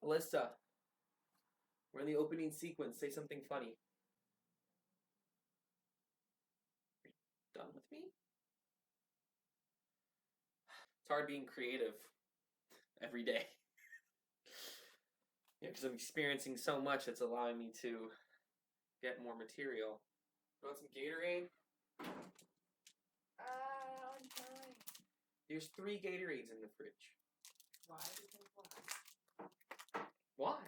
Alyssa, we're in the opening sequence. Say something funny. Done with me? It's hard being creative every day. Because I'm experiencing so much, it's allowing me to get more material. You want some Gatorade? I'm fine. There's 3 Gatorades in the fridge. Why? Because why? Why?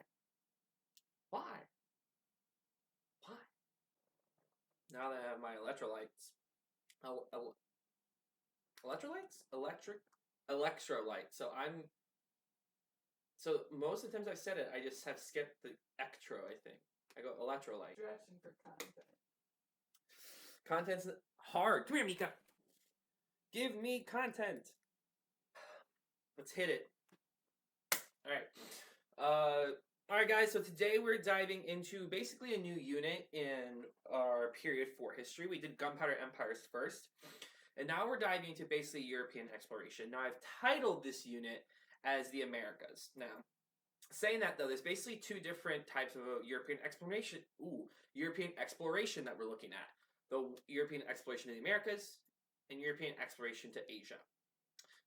Why? Why? Now that I have my electrolytes. Electrolytes? Electrolyte. So most of the times I've said it, I just have skipped the ectro, I think. I go electrolyte. Stretching for content. Content's hard. Come here, Mika. Give me content. Let's hit it. Alright, guys. So today we're diving into basically a new unit in our period 4 history. We did Gunpowder Empires first. And now we're diving into basically European exploration. Now I've titled this unit as the Americas. Now, saying that though, there's basically 2 different types of European exploration. European exploration that we're looking at. The European exploration of the Americas and European exploration to Asia.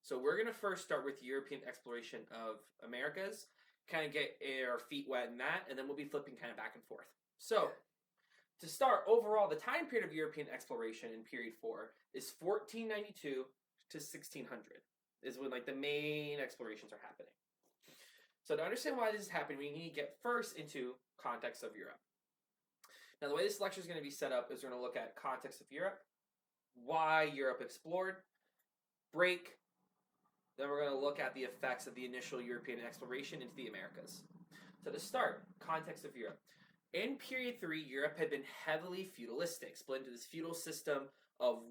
So we're going to first start with European exploration of Americas, kind of get our feet wet in that, and then we'll be flipping kind of back and forth. So, to start, overall, the time period of European exploration in period 4 is 1492 to 1600, is when like the main explorations are happening. So to understand why this is happening, we need to get first into context of Europe. Now, the way this lecture is going to be set up is we're going to look at context of Europe, why Europe explored, break, then we're going to look at the effects of the initial European exploration into the Americas. So to start, context of Europe. In period 3, Europe had been heavily feudalistic, split into this feudal system of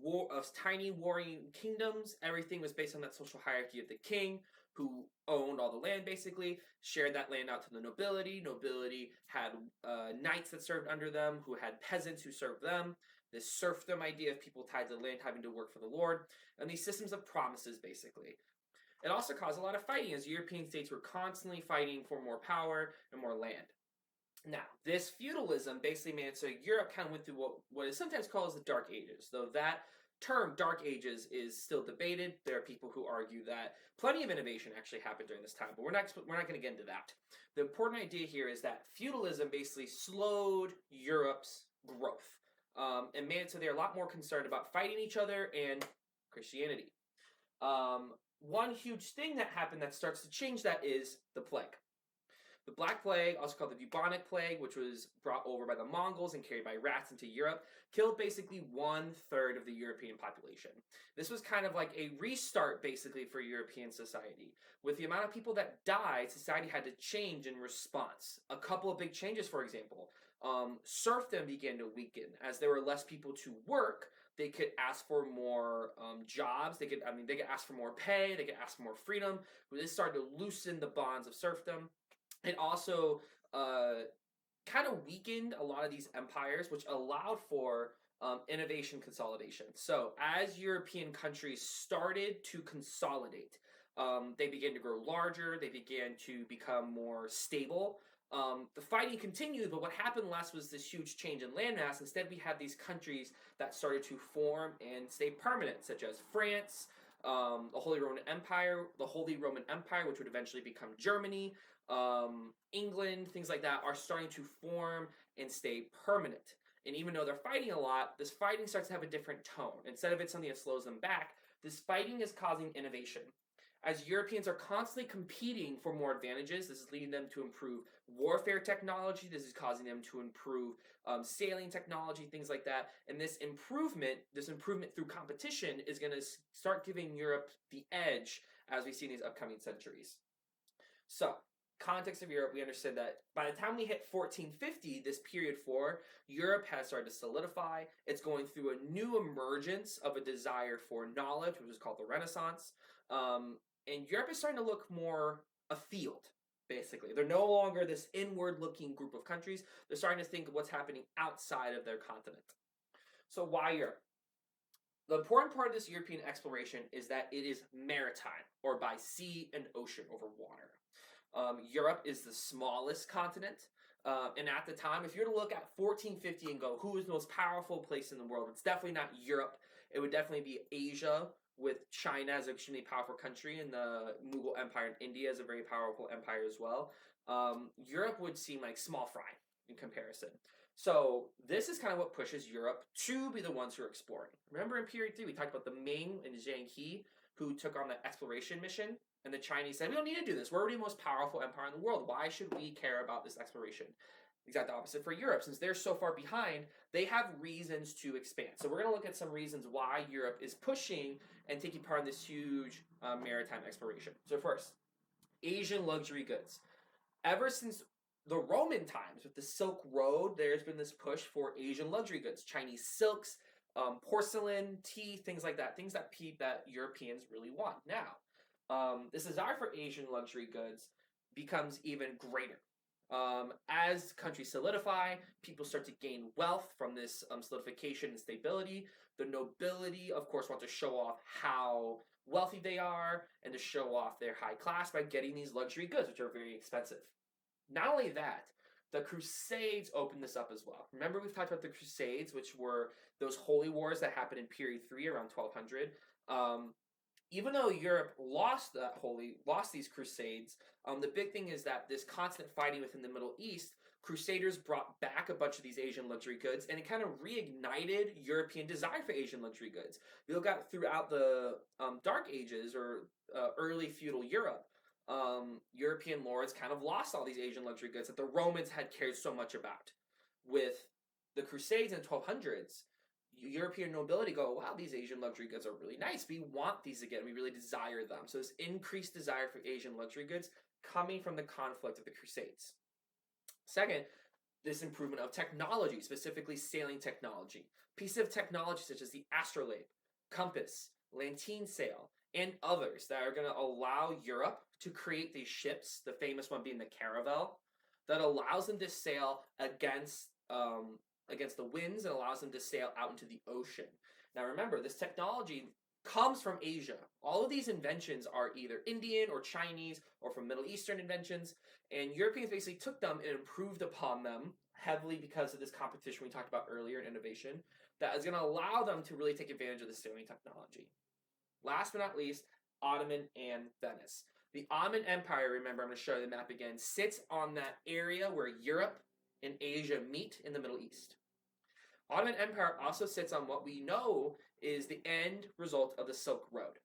tiny warring kingdoms. Everything was based on that social hierarchy of the king, who owned all the land basically, shared that land out to the nobility. Nobility had knights that served under them, who had peasants who served them. This serfdom idea of people tied to the land having to work for the Lord, and these systems of promises basically. It also caused a lot of fighting as European states were constantly fighting for more power and more land. Now, this feudalism basically made it so Europe kind of went through what is sometimes called as the Dark Ages, though that term, Dark Ages, is still debated. There are people who argue that plenty of innovation actually happened during this time, but we're not going to get into that. The important idea here is that feudalism basically slowed Europe's growth and made it so they're a lot more concerned about fighting each other and Christianity. One huge thing that happened that starts to change that is the plague. The Black Plague, also called the bubonic plague, which was brought over by the Mongols and carried by rats into Europe, killed basically 1/3 of the European population. This was kind of like a restart basically for European society. With the amount of people that died, society had to change in response. A couple of big changes, for example. Serfdom began to weaken. As there were less people to work, they could ask for more jobs. They could ask for more pay. They could ask for more freedom. This started to loosen the bonds of serfdom. It also kind of weakened a lot of these empires, which allowed for innovation consolidation. So as European countries started to consolidate, they began to grow larger, they began to become more stable. The fighting continued, but what happened last was this huge change in landmass. Instead, we had these countries that started to form and stay permanent, such as France, the Holy Roman Empire, which would eventually become Germany, England, things like that, are starting to form and stay permanent. And even though they're fighting a lot, this fighting starts to have a different tone. Instead of it something that slows them back, this fighting is causing innovation. As Europeans are constantly competing for more advantages, this is leading them to improve warfare technology. This is causing them to improve sailing technology, things like that. And this improvement through competition, is going to start giving Europe the edge as we see in these upcoming centuries. So, context of Europe, we understood that by the time we hit 1450, this period 4, Europe has started to solidify. It's going through a new emergence of a desire for knowledge, which is called the Renaissance. And Europe is starting to look more afield, basically. They're no longer this inward-looking group of countries. They're starting to think of what's happening outside of their continent. So why Europe? The important part of this European exploration is that it is maritime, or by sea and ocean over water. Europe is the smallest continent. And at the time, if you were to look at 1450 and go, who is the most powerful place in the world? It's definitely not Europe. It would definitely be Asia, with China as an extremely powerful country, and the Mughal Empire in India is a very powerful empire as well. Europe would seem like small fry in comparison. So this is kind of what pushes Europe to be the ones who are exploring. Remember in period 3, we talked about the Ming and Zhang He who took on the exploration mission, and the Chinese said, we don't need to do this. We're already the most powerful empire in the world. Why should we care about this exploration? Exact opposite for Europe. Since they're so far behind, they have reasons to expand. So we're going to look at some reasons why Europe is pushing and taking part in this huge maritime exploration. So first, Asian luxury goods. Ever since the Roman times with the Silk Road, there's been this push for Asian luxury goods, Chinese silks, porcelain, tea, things like that, things that Europeans really want. Now, this desire for Asian luxury goods becomes even greater. As countries solidify, people start to gain wealth from this solidification and stability. The nobility, of course, want to show off how wealthy they are and to show off their high class by getting these luxury goods, which are very expensive. Not only that, the Crusades opened this up as well. Remember, we've talked about the Crusades, which were those holy wars that happened in period 3 around 1200. Even though Europe lost these Crusades, the big thing is that this constant fighting within the Middle East, Crusaders brought back a bunch of these Asian luxury goods, and it kind of reignited European desire for Asian luxury goods. You look at throughout the Dark Ages or early feudal Europe, European lords kind of lost all these Asian luxury goods that the Romans had cared so much about. With the Crusades in the 1200s, European nobility go, wow, these Asian luxury goods are really nice. We want these again. We really desire them. So this increased desire for Asian luxury goods coming from the conflict of the Crusades. Second, this improvement of technology, specifically sailing technology. Pieces of technology such as the astrolabe, compass, lantern sail, and others that are going to allow Europe to create these ships, the famous one being the caravel, that allows them to sail against the winds and allows them to sail out into the ocean. Now remember, this technology comes from Asia. All of these inventions are either Indian or Chinese or from Middle Eastern inventions, and Europeans basically took them and improved upon them heavily because of this competition we talked about earlier in innovation that is going to allow them to really take advantage of the sailing technology. Last but not least, Ottoman and Venice. The Ottoman Empire, remember, I'm going to show you the map again, sits on that area where Europe and Asia meet in the Middle East. Ottoman Empire also sits on what we know is the end result of the Silk Road.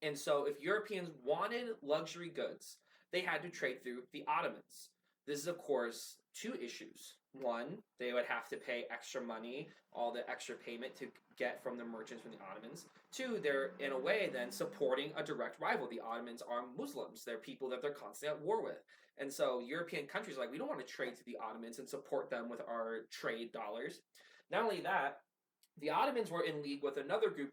And so if Europeans wanted luxury goods, they had to trade through the Ottomans. This is, of course, two issues. One, they would have to pay extra money, all the extra payment to get from the merchants from the Ottomans. Two, they're, in a way, then supporting a direct rival. The Ottomans are Muslims. They're people that they're constantly at war with. And so European countries are like, we don't want to trade to the Ottomans and support them with our trade dollars. Not only that, the Ottomans were in league with another group,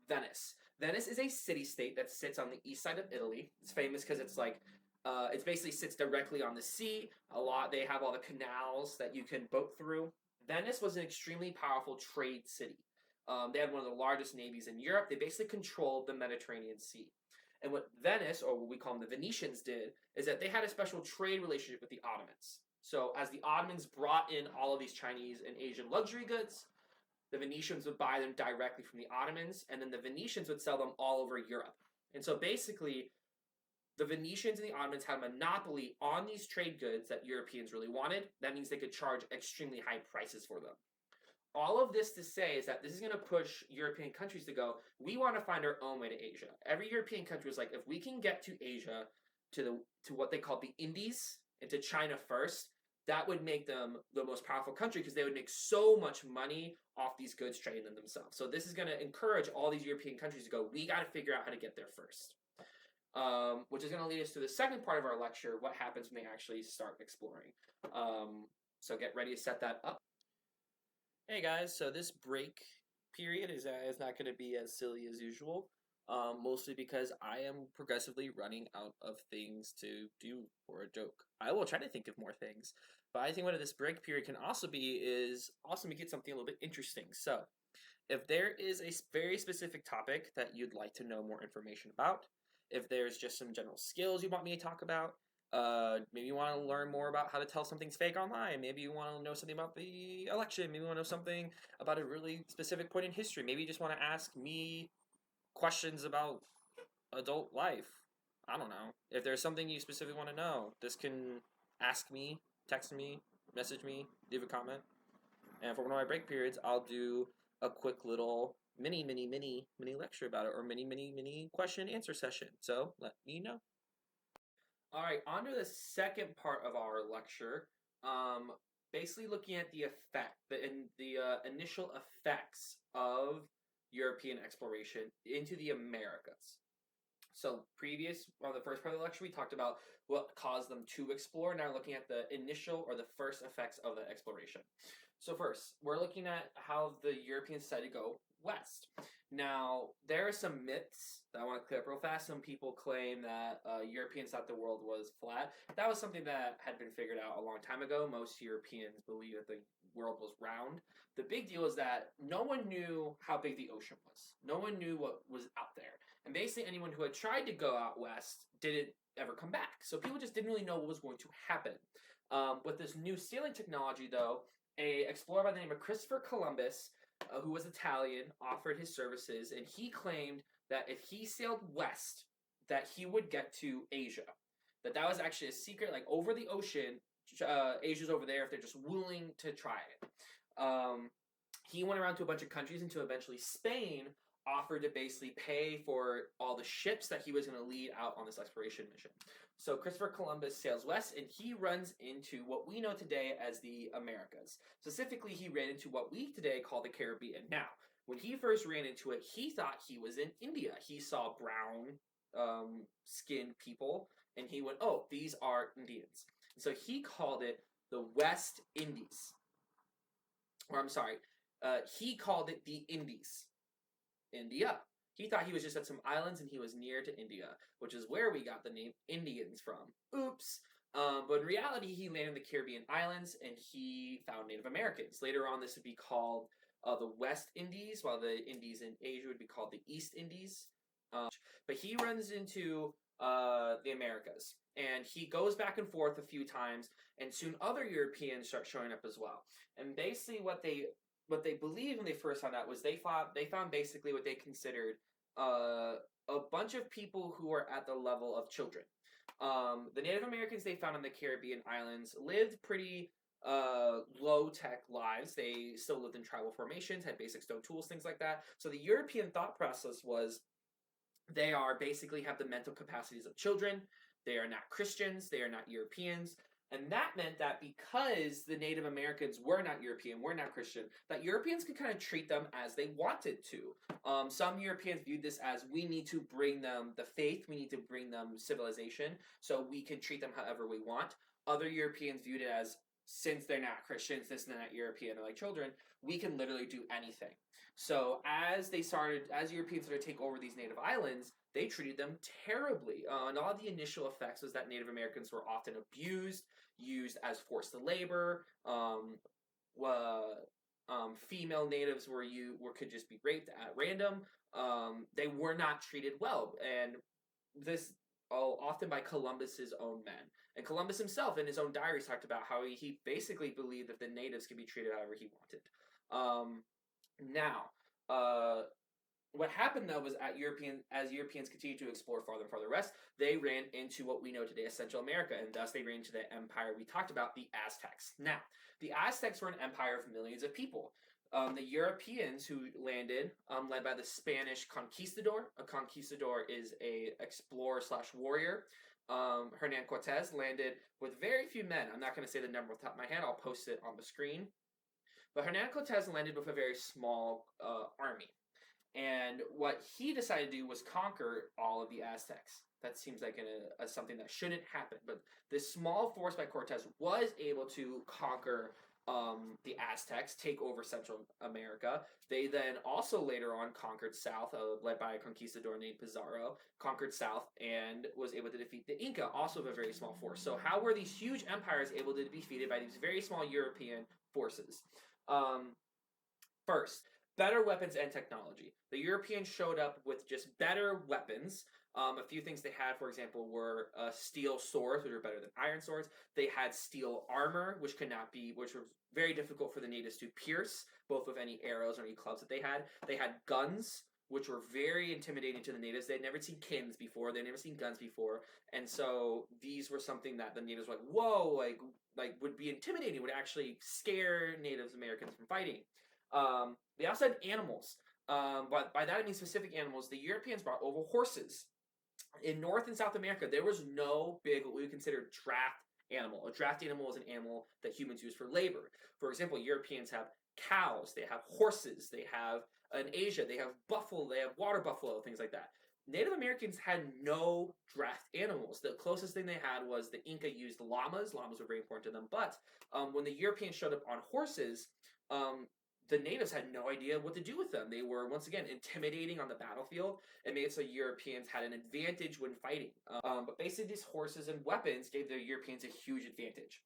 Venice. Venice is a city-state that sits on the east side of Italy. It's famous because it's like, it basically sits directly on the sea. They have all the canals that you can boat through. Venice was an extremely powerful trade city. They had one of the largest navies in Europe. They basically controlled the Mediterranean Sea. And what Venice, or what we call them the Venetians, did is that they had a special trade relationship with the Ottomans. So as the Ottomans brought in all of these Chinese and Asian luxury goods, the Venetians would buy them directly from the Ottomans, and then the Venetians would sell them all over Europe. And so basically, the Venetians and the Ottomans had a monopoly on these trade goods that Europeans really wanted. That means they could charge extremely high prices for them. All of this to say is that this is going to push European countries to go, we want to find our own way to Asia. Every European country was like, if we can get to Asia, to what they call the Indies, and to China first, that would make them the most powerful country because they would make so much money off these goods trading them themselves. So this is going to encourage all these European countries to go, we got to figure out how to get there first. Which is going to lead us to the second part of our lecture, what happens when they actually start exploring. So get ready to set that up. Hey guys, so this break period is not going to be as silly as usual, mostly because I am progressively running out of things to do for a joke. I will try to think of more things, but I think what this break period can also be is also make it something a little bit interesting. So if there is a very specific topic that you'd like to know more information about, If there's just some general skills you want me to talk about, maybe you want to learn more about how to tell something's fake online. Maybe you want to know something about the election. Maybe you want to know something about a really specific point in history. Maybe you just want to ask me questions about adult life. I don't know. If there's something you specifically want to know, this can ask me, text me, message me, leave a comment. And for one of my break periods, I'll do a quick little mini lecture about it, or mini question and answer session. So let me know. All right, on to the second part of our lecture. Basically looking at the initial effects of European exploration into the Americas. So on the first part of the lecture, we talked about what caused them to explore. Now looking at the initial or the first effects of the exploration. So first, we're looking at how the Europeans decided to go west. Now, there are some myths that I want to clear up real fast. Some people claim that Europeans thought the world was flat. That was something that had been figured out a long time ago. Most Europeans believe that the world was round. The big deal is that no one knew how big the ocean was. No one knew what was out there. And basically anyone who had tried to go out west didn't ever come back. So people just didn't really know what was going to happen. With this new sailing technology, though, an explorer by the name of Christopher Columbus, who was Italian, offered his services, and he claimed that if he sailed west, that he would get to Asia. That was actually a secret, like over the ocean, Asia's over there if they're just willing to try it. He went around to a bunch of countries until eventually Spain offered to basically pay for all the ships that he was going to lead out on this exploration mission. So Christopher Columbus sails west, and he runs into what we know today as the Americas. Specifically, he ran into what we today call the Caribbean. Now, when he first ran into it, he thought he was in India. He saw brown skinned people, and he went, oh, these are Indians. And so he called it the West Indies. Or I'm sorry, he called it the Indies. India. He thought he was just at some islands and he was near to India, which is where we got the name Indians from. Oops. But in reality, he landed in the Caribbean islands and he found Native Americans. Later on, this would be called the West Indies, while the Indies in Asia would be called the East Indies. But he runs into the Americas, and he goes back and forth a few times, and soon other Europeans start showing up as well. And basically what they believed when they first found out was they found basically what they considered a bunch of people who were at the level of children. The Native Americans they found on the Caribbean islands lived pretty low-tech lives. They still lived in tribal formations, had basic stone tools, things like that. So the European thought process was they are basically have the mental capacities of children. They are not Christians. They are not Europeans. And that meant that because the Native Americans were not European, were not Christian, that Europeans could kind of treat them as they wanted to. Some Europeans viewed this as we need to bring them the faith, we need to bring them civilization, so we can treat them however we want. Other Europeans viewed it as, since they're not Christians, since they're not European, they're like children, we can literally do anything. So as Europeans started to take over these native islands, they treated them terribly. And all the initial effects was that Native Americans were often abused, used as forced labor. Female natives could just be raped at random. They were not treated well, and this often by Columbus's own men. And Columbus himself, in his own diaries, talked about how he basically believed that the natives could be treated however he wanted. What happened though was as Europeans continued to explore farther and farther west, they ran into what we know today as Central America, and thus they ran into the empire we talked about, the Aztecs. Now, the Aztecs were an empire of millions of people. The Europeans who landed, led by the Spanish conquistador. A conquistador is a explorer/warrior. Hernan Cortez landed with very few men. I'm not going to say the number off the top of my head. I'll post it on the screen. But Hernan Cortez landed with a very small army. And what he decided to do was conquer all of the Aztecs. That seems like something that shouldn't happen. But this small force by Cortez was able to conquer the Aztecs, take over Central America. They then also later on conquered South, led by a conquistador named Pizarro, conquered South and was able to defeat the Inca, also with a very small force. So how were these huge empires able to be defeated by these very small European forces? First, better weapons and technology. The Europeans showed up with just better weapons. A few things they had, for example, were steel swords, which are better than iron swords. They had steel armor, which which was very difficult for the natives to pierce, both with any arrows or any clubs that they had. They had guns, which were very intimidating to the natives. They'd never seen cannons before. They'd never seen guns before, and so these were something that the natives were like, whoa, like would be intimidating, would actually scare Native Americans from fighting. They also had animals. But by that I mean specific animals. The Europeans brought over horses. In North and South America, there was no big, what we would consider draft animal. A draft animal is an animal that humans use for labor. For example, Europeans have cows, they have horses, they have, in Asia, they have buffalo, they have water buffalo, things like that. Native Americans had no draft animals. The closest thing they had was the Inca used llamas. Llamas were very important to them. But when the Europeans showed up on horses, the natives had no idea what to do with them. They were, once again, intimidating on the battlefield and made it so Europeans had an advantage when fighting. But basically, these horses and weapons gave the Europeans a huge advantage.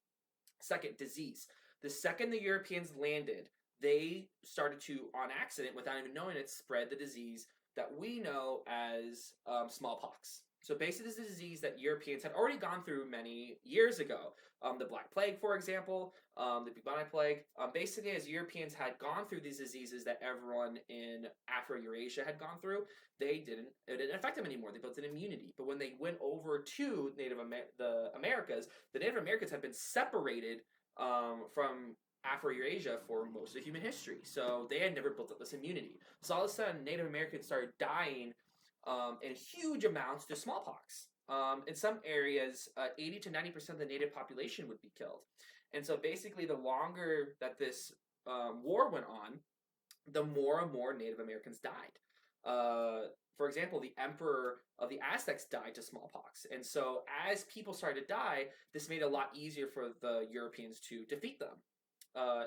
Second, disease. The second the Europeans landed, they started to, on accident, without even knowing it, spread the disease that we know as smallpox. So basically, this is a disease that Europeans had already gone through many years ago. The Black Plague, for example, the bubonic plague. Basically, as Europeans had gone through these diseases that everyone in Afro-Eurasia had gone through, it didn't affect them anymore. They built an immunity. But when they went over to the Americas, the Native Americans had been separated from Afro-Eurasia for most of human history. So they had never built up this immunity. So all of a sudden, Native Americans started dying in huge amounts to smallpox. In some areas, 80 to 90% of the native population would be killed. And so basically, the longer that this war went on, the more and more Native Americans died. For example, the emperor of the Aztecs died to smallpox. And so as people started to die, this made it a lot easier for the Europeans to defeat them.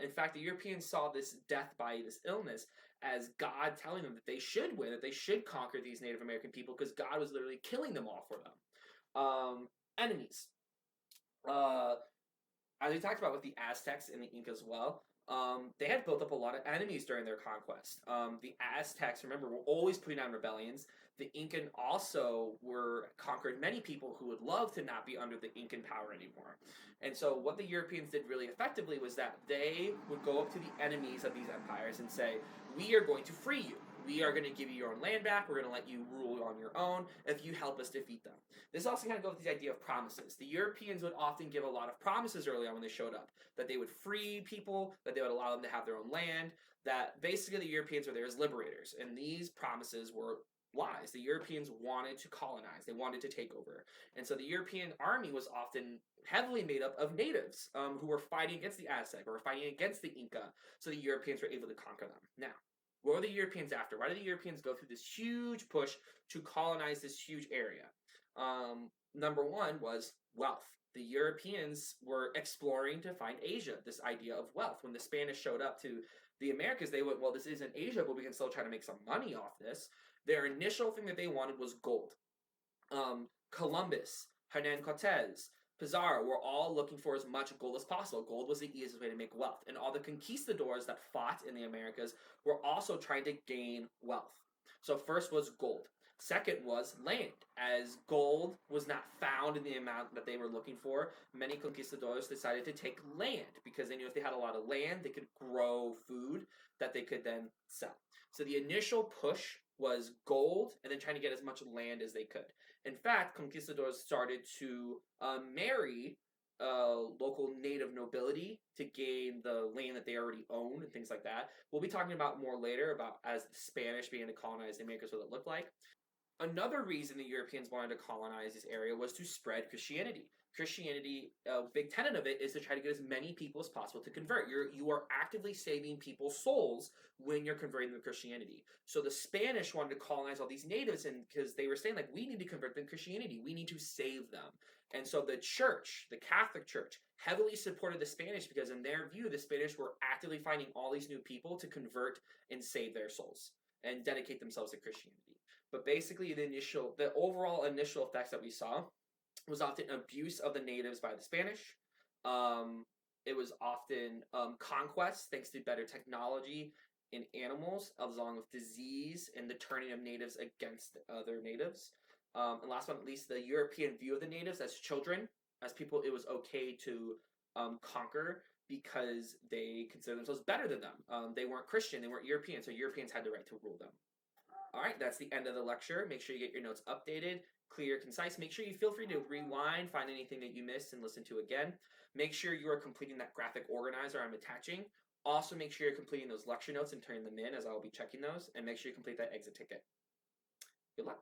In fact, the Europeans saw this death by this illness as God telling them that they should win, that they should conquer these Native American people because God was literally killing them all for them. Enemies. As we talked about with the Aztecs and the Inca as well, they had built up a lot of enemies during their conquest. The Aztecs, remember, were always putting on rebellions. The Incan also conquered many people who would love to not be under the Incan power anymore. And so what the Europeans did really effectively was that they would go up to the enemies of these empires and say, we are going to free you. We are going to give you your own land back. We're going to let you rule on your own if you help us defeat them. This also kind of goes with the idea of promises. The Europeans would often give a lot of promises early on when they showed up, that they would free people, that they would allow them to have their own land, that basically the Europeans were there as liberators. And these promises were lies. The Europeans wanted to colonize. They wanted to take over. And so the European army was often heavily made up of natives who were fighting against the Aztec or fighting against the Inca. So the Europeans were able to conquer them. Now, what were the Europeans after? Why did the Europeans go through this huge push to colonize this huge area? Number one was wealth. The Europeans were exploring to find Asia, this idea of wealth. When the Spanish showed up to the Americas, they went, well, this isn't Asia, but we can still try to make some money off this. Their initial thing that they wanted was gold. Columbus, Hernan Cortez, Pizarro were all looking for as much gold as possible. Gold was the easiest way to make wealth. And all the conquistadors that fought in the Americas were also trying to gain wealth. So first was gold. Second was land. As gold was not found in the amount that they were looking for, many conquistadors decided to take land because they knew if they had a lot of land, they could grow food that they could then sell. So the initial push was gold and then trying to get as much land as they could. In fact, conquistadors started to marry local native nobility to gain the land that they already owned and things like that. We'll be talking about more later about as the Spanish began to colonize the Americas, what it looked like. Another reason the Europeans wanted to colonize this area was to spread Christianity. Christianity, a big tenet of it is to try to get as many people as possible to convert. You are actively saving people's souls when you're converting them to Christianity. So the Spanish wanted to colonize all these natives, and because they were saying, like, we need to convert them to Christianity. We need to save them. And so the church, the Catholic Church, heavily supported the Spanish because in their view, the Spanish were actively finding all these new people to convert and save their souls and dedicate themselves to Christianity. But basically, the overall initial effects that we saw was often abuse of the natives by the Spanish. It was often conquest, thanks to better technology in animals, along with disease and the turning of natives against other natives. And last but not least, the European view of the natives as children, as people it was okay to conquer because they consider themselves better than them. They weren't Christian, they weren't European, so Europeans had the right to rule them. All right, that's the end of the lecture. Make sure you get your notes updated, clear, concise. Make sure you feel free to rewind, find anything that you missed, and listen to again. Make sure you are completing that graphic organizer I'm attaching. Also, make sure you're completing those lecture notes and turning them in, as I'll be checking those. And make sure you complete that exit ticket. Good luck.